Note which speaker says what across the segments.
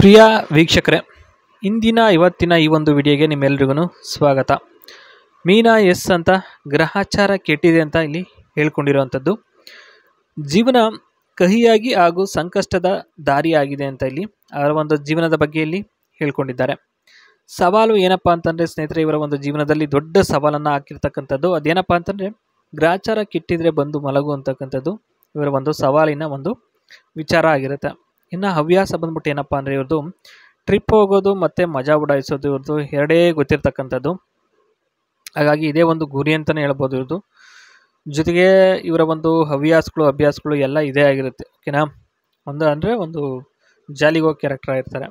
Speaker 1: ಪ್ರಿಯ ವೀಕ್ಷಕರೇ, ಇಂದಿನ ಇವತ್ತಿನ ಈ ಒಂದು ವಿಡಿಯೋಗೆ ನಿಮ್ಮೆಲ್ರಿಗೂ ಸ್ವಾಗತ. ಮೀನ ಎಸ್ ಅಂತ ಗ್ರಹಚಾರ ಕೆಟ್ಟಿದೆ ಅಂತ ಇಲ್ಲಿ ಹೇಳ್ಕೊಂಡಿರುವಂಥದ್ದು. ಜೀವನ ಕಹಿಯಾಗಿ ಹಾಗೂ ಸಂಕಷ್ಟದ ದಾರಿಯಾಗಿದೆ ಅಂತ ಇಲ್ಲಿ ಅವರ ಒಂದು ಜೀವನದ ಬಗ್ಗೆ ಇಲ್ಲಿ ಹೇಳ್ಕೊಂಡಿದ್ದಾರೆ. ಸವಾಲು ಏನಪ್ಪ ಅಂತಂದರೆ ಸ್ನೇಹಿತರೆ, ಇವರ ಒಂದು ಜೀವನದಲ್ಲಿ ದೊಡ್ಡ ಸವಾಲನ್ನು ಹಾಕಿರ್ತಕ್ಕಂಥದ್ದು ಅದೇನಪ್ಪ ಅಂತಂದರೆ ಗ್ರಹಚಾರ ಕೆಟ್ಟಿದ್ರೆ ಬಂದು ಮಲಗು ಅಂತಕ್ಕಂಥದ್ದು ಇವರ ಒಂದು ಸವಾಲಿನ ಒಂದು ವಿಚಾರ ಆಗಿರುತ್ತೆ. ಇನ್ನು ಹವ್ಯಾಸ ಬಂದ್ಬಿಟ್ಟು ಏನಪ್ಪ ಅಂದರೆ ಇವ್ರದ್ದು ಟ್ರಿಪ್ ಹೋಗೋದು ಮತ್ತು ಮಜಾ ಉಡಾಯಿಸೋದು ಇವ್ರದ್ದು ಎರಡೇ ಗೊತ್ತಿರ್ತಕ್ಕಂಥದ್ದು. ಹಾಗಾಗಿ ಇದೇ ಒಂದು ಗುರಿ ಅಂತಲೇ ಹೇಳ್ಬೋದು ಇವ್ರದ್ದು. ಜೊತೆಗೆ ಇವರ ಒಂದು ಅಭ್ಯಾಸಗಳು ಎಲ್ಲ ಇದೇ ಆಗಿರುತ್ತೆ. ಓಕೆನಾ, ಒಂದು ಜಾಲಿಗೋ ಕ್ಯಾರೆಕ್ಟರ್ ಆಗಿರ್ತಾರೆ.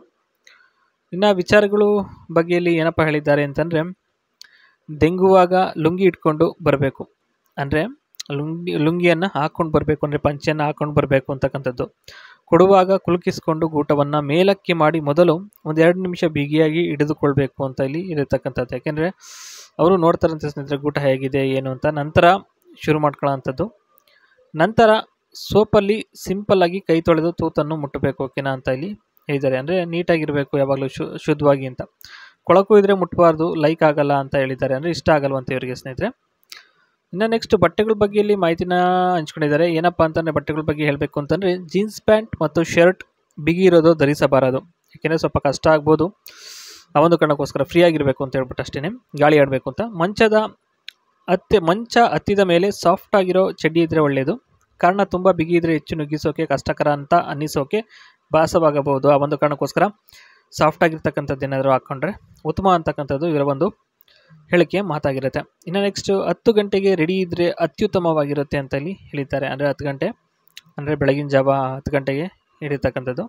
Speaker 1: ಇನ್ನು ವಿಚಾರಗಳು ಬಗ್ಗೆಯಲ್ಲಿ ಏನಪ್ಪ ಹೇಳಿದ್ದಾರೆ ಅಂತಂದರೆ, ದೆಂಗುವಾಗ ಲುಂಗಿ ಇಟ್ಕೊಂಡು ಬರಬೇಕು, ಅಂದರೆ ಲುಂಗಿಯನ್ನು ಹಾಕ್ಕೊಂಡು ಬರಬೇಕು, ಅಂದರೆ ಪಂಚೆಯನ್ನು ಹಾಕ್ಕೊಂಡು ಬರಬೇಕು ಅಂತಕ್ಕಂಥದ್ದು. ಕೊಡುವಾಗ ಕುಲುಕಿಸ್ಕೊಂಡು ಗೂಟವನ್ನು ಮೇಲಕ್ಕೆ ಮಾಡಿ ಮೊದಲು 1-2 ನಿಮಿಷ ಬಿಗಿಯಾಗಿ ಹಿಡಿದುಕೊಳ್ಬೇಕು ಅಂತ ಇಲ್ಲಿ ಇರತಕ್ಕಂಥದ್ದು. ಯಾಕೆಂದರೆ ಅವರು ನೋಡ್ತಾರಂತೆ ಸ್ನೇಹಿತರೆ ಗೂಟ ಹೇಗಿದೆ ಏನು ಅಂತ, ನಂತರ ಶುರು ಮಾಡ್ಕೊಳ್ಳೋಂಥದ್ದು. ನಂತರ ಸೋಪಲ್ಲಿ ಸಿಂಪಲ್ಲಾಗಿ ಕೈ ತೊಳೆದು ತೂತನ್ನು ಮುಟ್ಟಬೇಕು, ಓಕೆನಾ ಅಂತ ಇಲ್ಲಿ ಹೇಳಿದ್ದಾರೆ. ಅಂದರೆ ನೀಟಾಗಿರಬೇಕು ಯಾವಾಗಲೂ ಶುದ್ಧವಾಗಿ ಅಂತ. ಕೊಳಕು ಇದ್ದರೆ ಮುಟ್ಟಬಾರ್ದು, ಲೈಕ್ ಆಗಲ್ಲ ಅಂತ ಹೇಳಿದ್ದಾರೆ. ಅಂದರೆ ಇಷ್ಟ ಆಗಲ್ವಂತೆ ಇವರಿಗೆ ಸ್ನೇಹಿತರೆ. ಇನ್ನು ನೆಕ್ಸ್ಟ್ ಬಟ್ಟೆಗಳ ಬಗ್ಗೆ ಇಲ್ಲಿ ಮಾಹಿತಿನ ಹಂಚ್ಕೊಂಡಿದ್ದಾರೆ. ಏನಪ್ಪ ಅಂತಂದರೆ ಬಟ್ಟೆಗಳ ಬಗ್ಗೆ ಹೇಳಬೇಕು ಅಂತಂದರೆ, ಜೀನ್ಸ್ ಪ್ಯಾಂಟ್ ಮತ್ತು ಶರ್ಟ್ ಬಿಗಿ ಇರೋದು ಧರಿಸಬಾರದು. ಯಾಕೆಂದರೆ ಸ್ವಲ್ಪ ಕಷ್ಟ ಆಗ್ಬೋದು, ಆ ಒಂದು ಕಾರಣಕ್ಕೋಸ್ಕರ ಫ್ರೀ ಆಗಿರಬೇಕು ಅಂತ ಹೇಳ್ಬಿಟ್ಟು ಅಷ್ಟೇ, ಗಾಳಿ ಆಡಬೇಕು ಅಂತ. ಮಂಚ ಹತ್ತಿದ ಮೇಲೆ ಸಾಫ್ಟ್ ಆಗಿರೋ ಚಡ್ಡಿ ಇದ್ದರೆ ಒಳ್ಳೆಯದು. ಕಾರಣ ತುಂಬ ಬಿಗಿ ಇದ್ದರೆ ಹೆಚ್ಚು ನುಗ್ಗಿಸೋಕೆ ಕಷ್ಟಕರ ಅಂತ ಅನ್ನಿಸೋಕೆ ಭಾಸವಾಗಬಹುದು. ಆ ಒಂದು ಕಾರಣಕ್ಕೋಸ್ಕರ ಸಾಫ್ಟ್ ಆಗಿರ್ತಕ್ಕಂಥದ್ದು ಏನಾದರೂ ಹಾಕ್ಕೊಂಡ್ರೆ ಉತ್ತಮ ಅಂತಕ್ಕಂಥದ್ದು ಇವರ ಒಂದು ಹೇಳಿಕೆ ಮಾತಾಗಿರುತ್ತೆ. ಇನ್ನು ನೆಕ್ಸ್ಟ್ 10 ಗಂಟೆಗೆ ರೆಡಿ ಇದ್ದರೆ ಅತ್ಯುತ್ತಮವಾಗಿರುತ್ತೆ ಅಂತ ಇಲ್ಲಿ ಹೇಳಿದ್ದಾರೆ. ಅಂದರೆ 10 ಗಂಟೆ ಅಂದರೆ ಬೆಳಗಿನ ಜಾವ 10 ಗಂಟೆಗೆ ಹಿಡಿತಕ್ಕಂಥದ್ದು.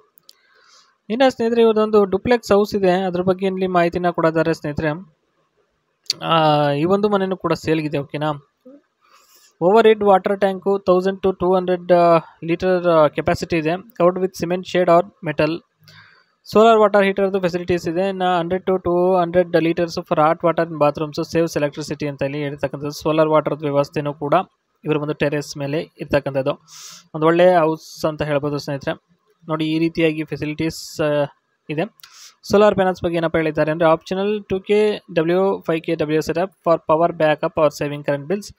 Speaker 1: ಇನ್ನು ಸ್ನೇಹಿತರೆ ಇವರದೊಂದು ಡುಪ್ಲೆಕ್ಸ್ ಹೌಸ್ ಇದೆ, ಅದ್ರ ಬಗ್ಗೆ ಇಲ್ಲಿ ಮಾಹಿತಿನ ಕೊಡೋದಾರೆ ಸ್ನೇಹಿತರೆ. ಈ ಒಂದು ಮನೆಯೂ ಕೂಡ ಸೇಲ್ಗಿದೆ, ಓಕೆನಾ. Overhead water tank 1000 to 200 litre capacity ಇದೆ. Covered with cement shade or metal. Solar water ಹೀಟರ್ದು ಫೆಸಿಲಿಟೀಸ್ ಇದೆ. 100 to 200 litres for hot water in bathrooms saves electricity ಅಂತ ಇಲ್ಲಿ ಹೇಳ್ತಕ್ಕಂಥದ್ದು. ಸೋಲಾರ್ ವಾಟರ್ದು ವ್ಯವಸ್ಥೆನೂ ಕೂಡ ಇವರ ಒಂದು ಟೆರೆಸ್ ಮೇಲೆ ಇರ್ತಕ್ಕಂಥದ್ದು. ಒಂದು ಒಳ್ಳೆಯ ಹೌಸ್ ಅಂತ ಹೇಳ್ಬೋದು ಸ್ನೇಹಿತರೆ. ನೋಡಿ, ಈ ರೀತಿಯಾಗಿ ಫೆಸಿಲಿಟೀಸ್ ಇದೆ. ಸೋಲಾರ್ ಪ್ಯಾನಲ್ಸ್ ಬಗ್ಗೆ ಏನಪ್ಪ ಹೇಳಿದ್ದಾರೆ ಅಂದರೆ, optional 2kW 5kW setup for power backup or saving current bills.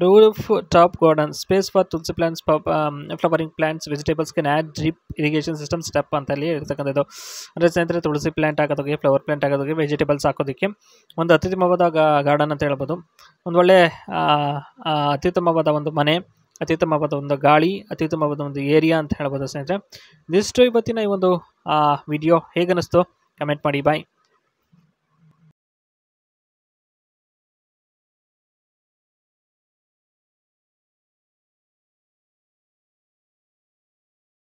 Speaker 1: Roof top garden space for tulsi plants, flowering plants, vegetables can add drip irrigation system step ಅಂತ ಅಲ್ಲಿ ಇರ್ತಕ್ಕಂಥದ್ದು. ಅಂದರೆ ಸ್ನೇಹಿತರೆ ತುಳಸಿ ಪ್ಲಾಂಟ್ ಹಾಕೋದಕ್ಕೆ, ಫ್ಲವರ್ ಪ್ಲಾಂಟ್ ಹಾಕೋದಕ್ಕೆ, ವೆಜಿಟೇಬಲ್ಸ್ ಹಾಕೋದಕ್ಕೆ ಒಂದು ಅತ್ಯುತ್ತಮವಾದ ಗಾರ್ಡನ್ ಅಂತ ಹೇಳ್ಬೋದು. ಒಂದು ಒಳ್ಳೆ ಅತ್ಯುತ್ತಮವಾದ ಒಂದು ಮನೆ, ಅತ್ಯುತ್ತಮವಾದ ಒಂದು ಗಾಳಿ, ಅತ್ಯುತ್ತಮವಾದ ಒಂದು ಏರಿಯಾ ಅಂತ ಹೇಳ್ಬೋದು ಸ್ನೇಹಿತರೆ. ಇದಿಷ್ಟು ಇವತ್ತಿನ ಈ ಒಂದು ವಿಡಿಯೋ ಹೇಗನ್ನಿಸ್ತು ಕಮೆಂಟ್ ಮಾಡಿ. ಬಾಯ್.